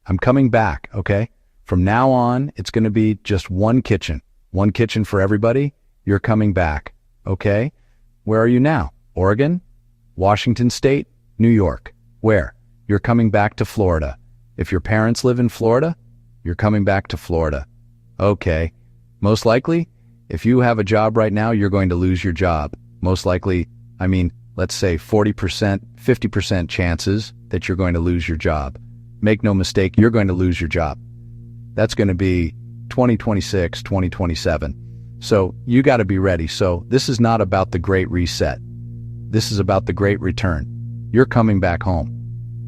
I'm coming back, okay? From now on, it's going to be just one kitchen for everybody. You're coming back, okay? Where are you now? Oregon? Washington State? New York? Where? You're coming back to Florida. If your parents live in Florida, you're coming back to Florida. Okay. Most likely, if you have a job right now, you're going to lose your job. Most likely, let's say 40%, 50% chances that you're going to lose your job. Make no mistake, you're going to lose your job. That's going to be 2026, 2027. So you got to be ready. So this is not about the great reset. This is about the great return. You're coming back home.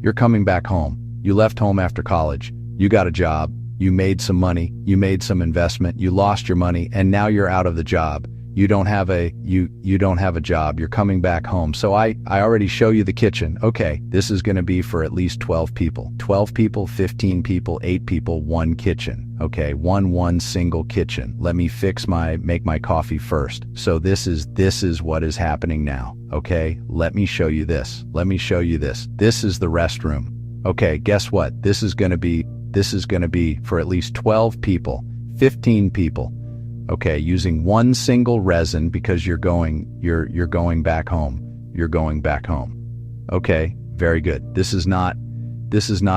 You're coming back home. You left home after college. You got a job. You made some money. You made some investment. You lost your money, and now you're out of the job. You don't have a job. You're coming back home. So I already show you the kitchen. Okay, this is going to be for at least 12 people. 12 people, 15 people, 8 people, one kitchen. Okay, one single kitchen. Let me make my coffee first. So this is what is happening now. Okay, let me show you this. Let me show you this. This is the restroom. Okay, guess what? This is going to be for at least 12 people, 15 people. Okay, using one single resin because you're going back home. You're going back home. Okay, very good. This is not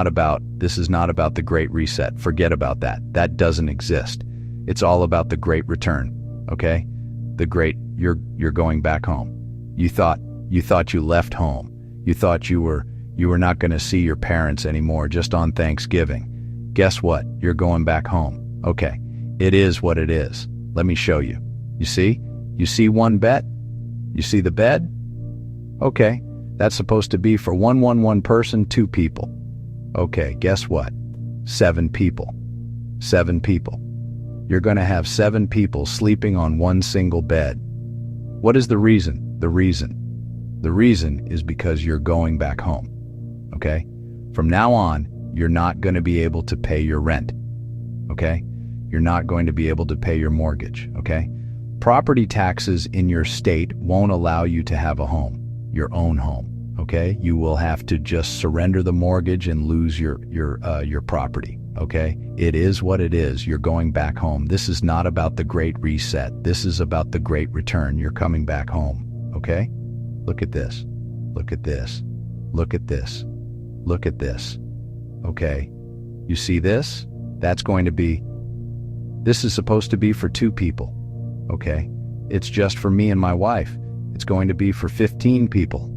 about the great reset. Forget about that. That doesn't exist. It's all about the great return. Okay? You're going back home. You thought you left home. You thought you were not going to see your parents anymore just on Thanksgiving. Guess what? You're going back home. Okay. It is what it is. Let me show you. You see? You see one bed? You see the bed? Okay. That's supposed to be for one person, 2 people. Okay, guess what? 7 people. 7 people. You're going to have 7 people sleeping on one single bed. What is the reason? The reason is because you're going back home. Okay? From now on, you're not going to be able to pay your rent. Okay? You're not going to be able to pay your mortgage. Okay? Property taxes in your state won't allow you to have a home, your own home. Okay? You will have to just surrender the mortgage and lose your property. Okay? It is what it is. You're going back home. This is not about the great reset. This is about the great return. You're coming back home. Okay? Look at this. Look at this. Look at this. Look at this. Okay? You see this? This is supposed to be for 2 people. Okay? It's just for me and my wife. It's going to be for 15 people.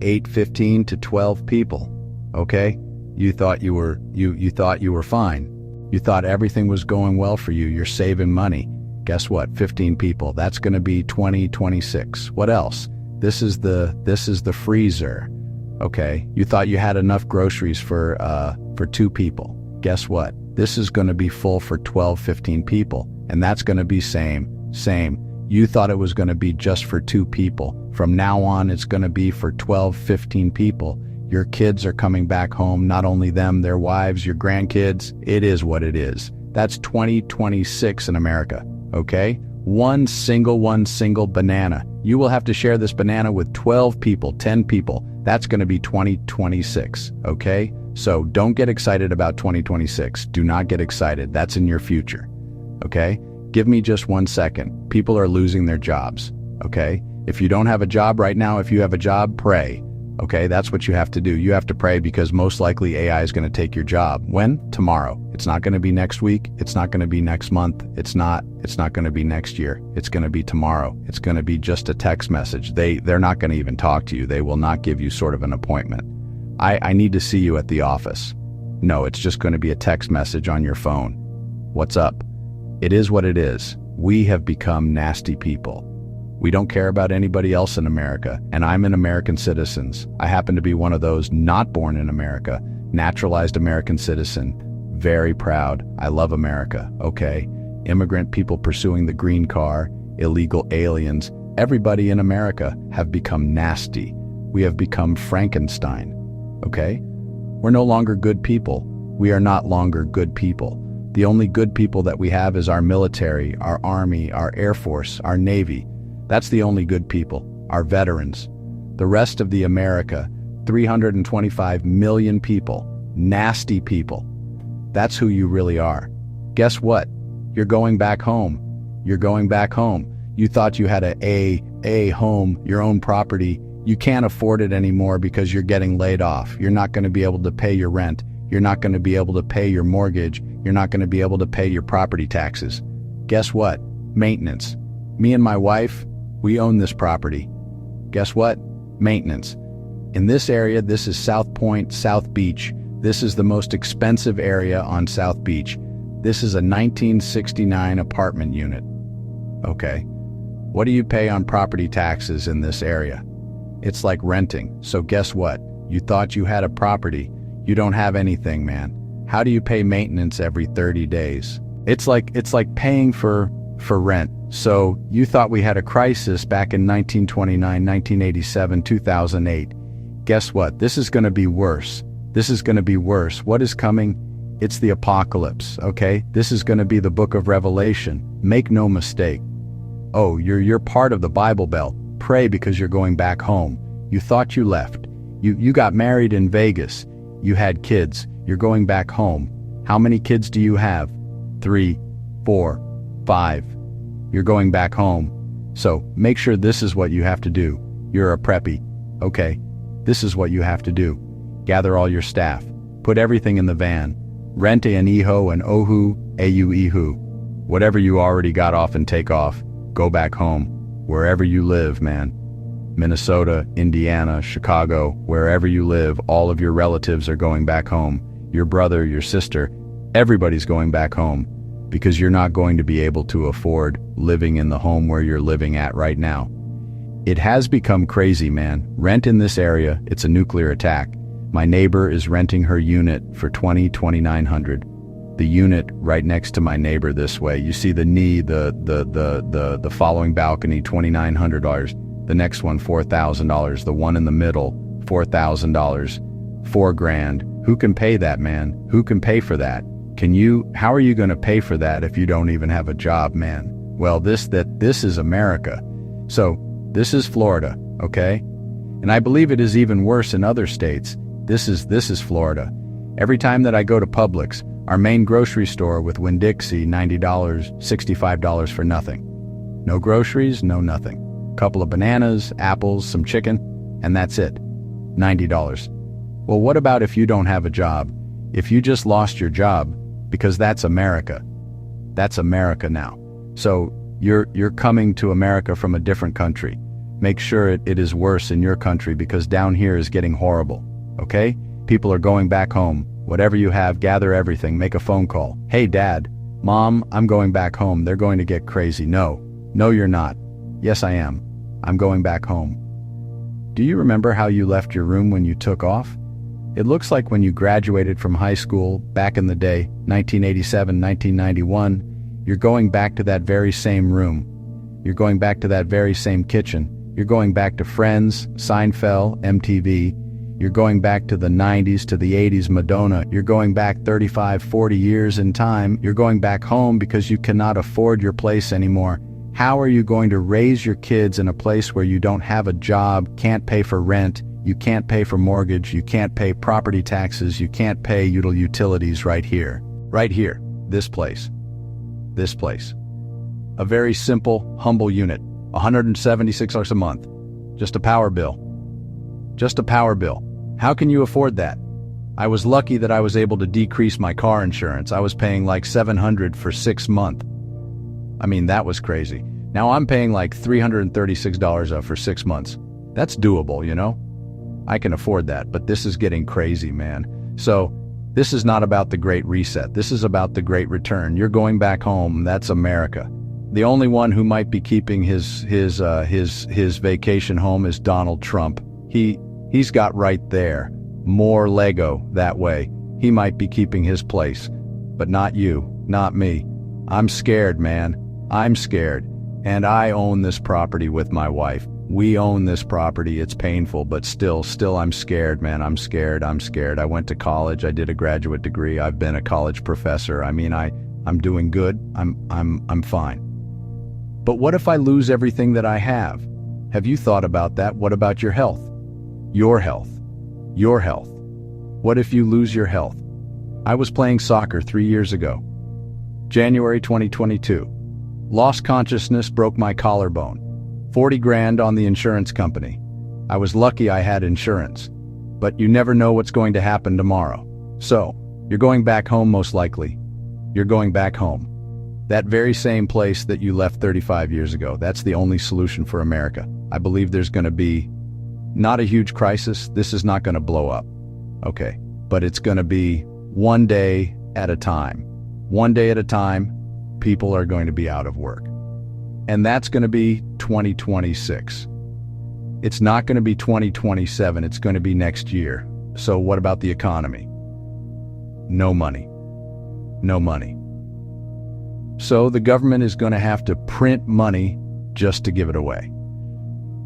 15 to 12 people. Okay? You thought you were fine. You thought everything was going well for you. You're saving money. Guess what? 15 people. That's going to be 26. What else? This is the freezer. Okay? You thought you had enough groceries for 2 people. Guess what? This is going to be full for 12, 15 people. And that's going to be same. You thought it was going to be just for 2 people. From now on, it's going to be for 12, 15 people. Your kids are coming back home. Not only them, their wives, your grandkids. It is what it is. That's 2026 in America. Okay? One single banana. You will have to share this banana with 12 people, 10 people. That's going to be 2026. Okay? So don't get excited about 2026. Do not get excited. That's in your future. Okay? Give me just 1 second. People are losing their jobs. Okay? If you don't have a job right now, if you have a job, pray. Okay? That's what you have to do. You have to pray because most likely AI is going to take your job. When? Tomorrow. It's not going to be next week. It's not going to be next month. It's not going to be next year. It's going to be tomorrow. It's going to be just a text message. They're not going to even talk to you. They will not give you sort of an appointment. I need to see you at the office. No, it's just going to be a text message on your phone. What's up? It is what it is. We have become nasty people. We don't care about anybody else in America, and I'm an American citizen. I happen to be one of those not born in America, naturalized American citizen. Very proud. I love America. Okay? Immigrant people pursuing the green card, illegal aliens, everybody in America have become nasty. We have become Frankenstein. Okay? We're no longer good people. We are not longer good people. The only good people that we have is our military, our army, our air force, our navy. That's the only good people, our veterans. The rest of the America, 325 million people, nasty people. That's who you really are. Guess what? You're going back home. You're going back home. You thought you had a home, your own property. You can't afford it anymore because you're getting laid off. You're not going to be able to pay your rent. You're not going to be able to pay your mortgage. You're not going to be able to pay your property taxes. Guess what? Maintenance. Me and my wife, we own this property. Guess what? Maintenance. In this area, this is South Point, South Beach. This is the most expensive area on South Beach. This is a 1969 apartment unit. Okay. What do you pay on property taxes in this area? It's like renting. So guess what? You thought you had a property. You don't have anything, man. How do you pay maintenance every 30 days? It's like paying for rent. So you thought we had a crisis back in 1929, 1987, 2008. Guess what? This is going to be worse. This is going to be worse. What is coming? It's the apocalypse, okay? This is going to be the book of Revelation. Make no mistake. Oh, you're part of the Bible Belt. Pray because you're going back home. You thought you left. You got married in Vegas. You had kids. You're going back home. How many kids do you have? 3, 4, 5. You're going back home. So make sure this is what you have to do. You're a preppy. Okay, this is what you have to do. Gather all your staff. Put everything in the van. Rent an iho and ohu, ihu. Whatever you already got off and take off. Go back home. Wherever you live, man. Minnesota, Indiana, Chicago, wherever you live, all of your relatives are going back home. Your brother, your sister, everybody's going back home because you're not going to be able to afford living in the home where you're living at right now. It has become crazy, man. Rent in this area, it's a nuclear attack. My neighbor is renting her unit for $2,900. The unit right next to my neighbor this way. You see the following balcony, $2,900. The next one, $4,000. The one in the middle, $4,000. $4,000. Who can pay that, man? Who can pay for that? How are you going to pay for that if you don't even have a job, man? Well, this is America. So this is Florida, okay? And I believe it is even worse in other states. This is Florida. Every time that I go to Publix, our main grocery store with Winn-Dixie, $90, $65 for nothing. No groceries, no nothing. Couple of bananas, apples, some chicken, and that's it. $90. Well, what about if you don't have a job? If you just lost your job, because that's America. That's America now. So you're coming to America from a different country. Make sure it is worse in your country because down here is getting horrible, okay? People are going back home. Whatever you have, gather everything, make a phone call. Hey, Dad, Mom, I'm going back home. They're going to get crazy. No, you're not. Yes, I am. I'm going back home. Do you remember how you left your room when you took off? It looks like when you graduated from high school back in the day, 1987, 1991, you're going back to that very same room. You're going back to that very same kitchen. You're going back to Friends, Seinfeld, MTV. You're going back to the 90s, to the 80s, Madonna. You're going back 35, 40 years in time. You're going back home because you cannot afford your place anymore. How are you going to raise your kids in a place where you don't have a job, can't pay for rent, you can't pay for mortgage, you can't pay property taxes, you can't pay utilities right here, this place. A very simple, humble unit, $176 a month. Just a power bill. How can you afford that? I was lucky that I was able to decrease my car insurance. I was paying like $700 for 6 months. I mean, that was crazy. Now I'm paying like $336 for 6 months. That's doable, you know? I can afford that, but this is getting crazy, man. So this is not about the Great Reset. This is about the Great Return. You're going back home. That's America. The only one who might be keeping his vacation home is Donald Trump. He's got right there more Lego that way. He might be keeping his place, but not you, not me. I'm scared, man. I'm scared. And I own this property with my wife. We own this property. It's painful, but still I'm scared, man. I'm scared. I went to college. I did a graduate degree. I've been a college professor. I mean, I'm doing good. I'm fine. But what if I lose everything that I have? Have you thought about that? What about your health? Your health. What if you lose your health? I was playing soccer 3 years ago. January 2022. Lost consciousness, broke my collarbone. 40 grand on the insurance company. I was lucky I had insurance. But you never know what's going to happen tomorrow. So, you're going back home most likely. You're going back home. That very same place that you left 35 years ago. That's the only solution for America. I believe there's going to be not a huge crisis. This is not going to blow up. Okay. But it's going to be one day at a time. One day at a time, people are going to be out of work. And that's going to be 2026. It's not going to be 2027. It's going to be next year. So what about the economy? No money. No money. So the government is going to have to print money just to give it away.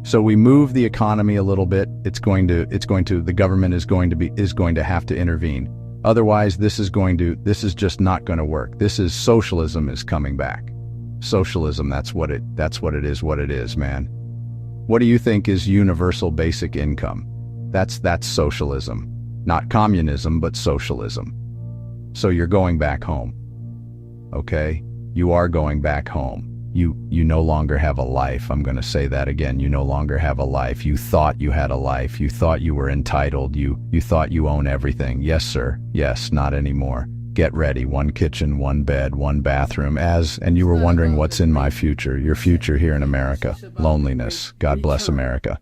So we move the economy a little bit. The government is going to have to intervene. Otherwise, this is just not going to work. Socialism is coming back. Socialism, that's what it is, man. What do you think is universal basic income? That's socialism. Not communism, but socialism. So you're going back home. Okay? You are going back home. You no longer have a life. I'm going to say that again. You no longer have a life. You thought you had a life. You thought you were entitled. You thought you own everything. Yes, sir. Yes, not anymore. Get ready. One kitchen, one bed, one bathroom. And you were wondering what's in my future. Your future here in America. Loneliness. God bless America.